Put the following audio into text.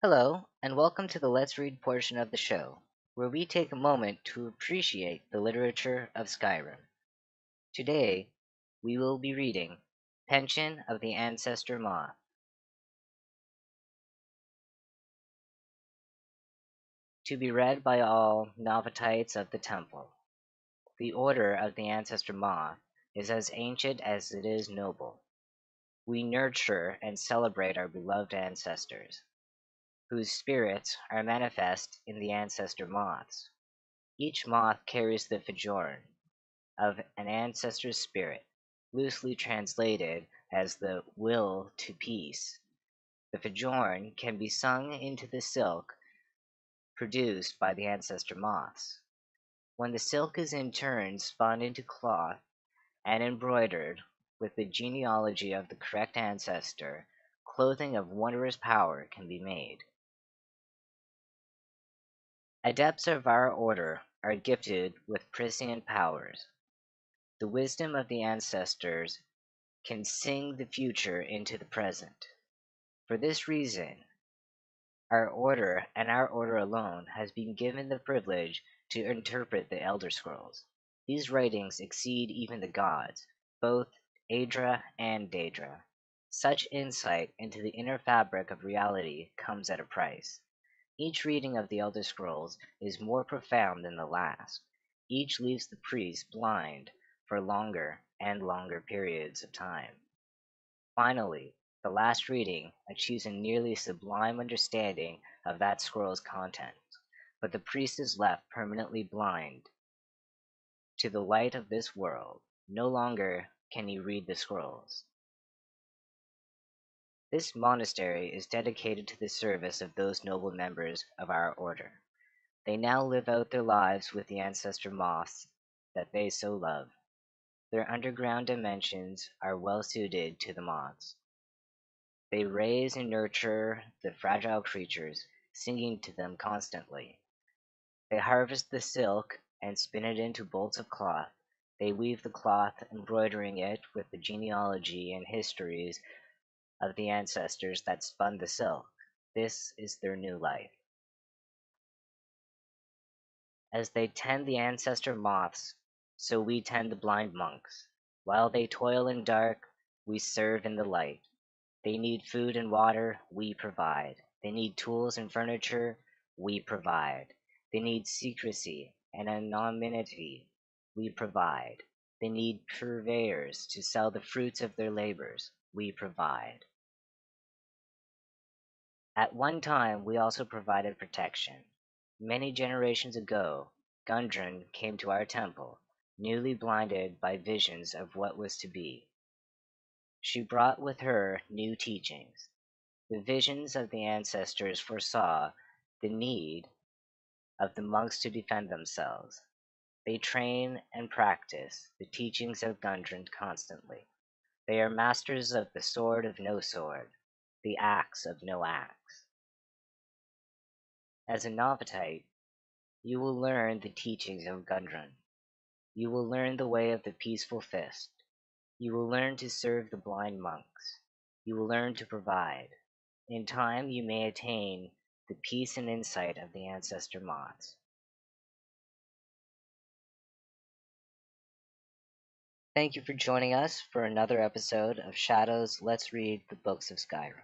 Hello, and welcome to the Let's Read portion of the show, where we take a moment to appreciate the literature of Skyrim. Today, we will be reading Pension of the Ancestor Moth, to be read by all Novitites of the Temple. The Order of the Ancestor Moth is as ancient as it is noble. We nurture and celebrate our beloved ancestors, whose spirits are manifest in the ancestor moths. Each moth carries the Fajorn of an ancestor's spirit, loosely translated as the will to peace. The Fajorn can be sung into the silk produced by the ancestor moths. When the silk is in turn spun into cloth and embroidered with the genealogy of the correct ancestor, clothing of wondrous power can be made. Adepts of our order are gifted with prescient powers. The wisdom of the ancestors can sing the future into the present. For this reason, our order and our order alone has been given the privilege to interpret the Elder Scrolls. These writings exceed even the gods, both Aedra and Daedra. Such insight into the inner fabric of reality comes at a price. Each reading of the Elder Scrolls is more profound than the last. Each leaves the priest blind for longer and longer periods of time. Finally, the last reading achieves a nearly sublime understanding of that scroll's contents, but the priest is left permanently blind to the light of this world. No longer can he read the scrolls. This monastery is dedicated to the service of those noble members of our order. They now live out their lives with the ancestor moths that they so love. Their underground dimensions are well suited to the moths. They raise and nurture the fragile creatures, singing to them constantly. They harvest the silk and spin it into bolts of cloth. They weave the cloth, embroidering it with the genealogy and histories of the ancestors that spun the silk. This is their new life. As they tend the ancestor moths, so we tend the blind monks. While they toil in dark, we serve in the light. They need food and water, we provide. They need tools and furniture, we provide. They need secrecy and anonymity, we provide. They need purveyors to sell the fruits of their labors, we provide. At one time, we also provided protection. Many generations ago, Gundren came to our temple, newly blinded by visions of what was to be. She brought with her new teachings. The visions of the ancestors foresaw the need of the monks to defend themselves. They train and practice the teachings of Gundren constantly. They are masters of the sword of no sword, the axe of no axe. As a Novitite, you will learn the teachings of Gundren. You will learn the way of the peaceful fist. You will learn to serve the blind monks. You will learn to provide. In time, you may attain the peace and insight of the ancestor moths. Thank you for joining us for another episode of Shadow's Let's Read the Books of Skyrim.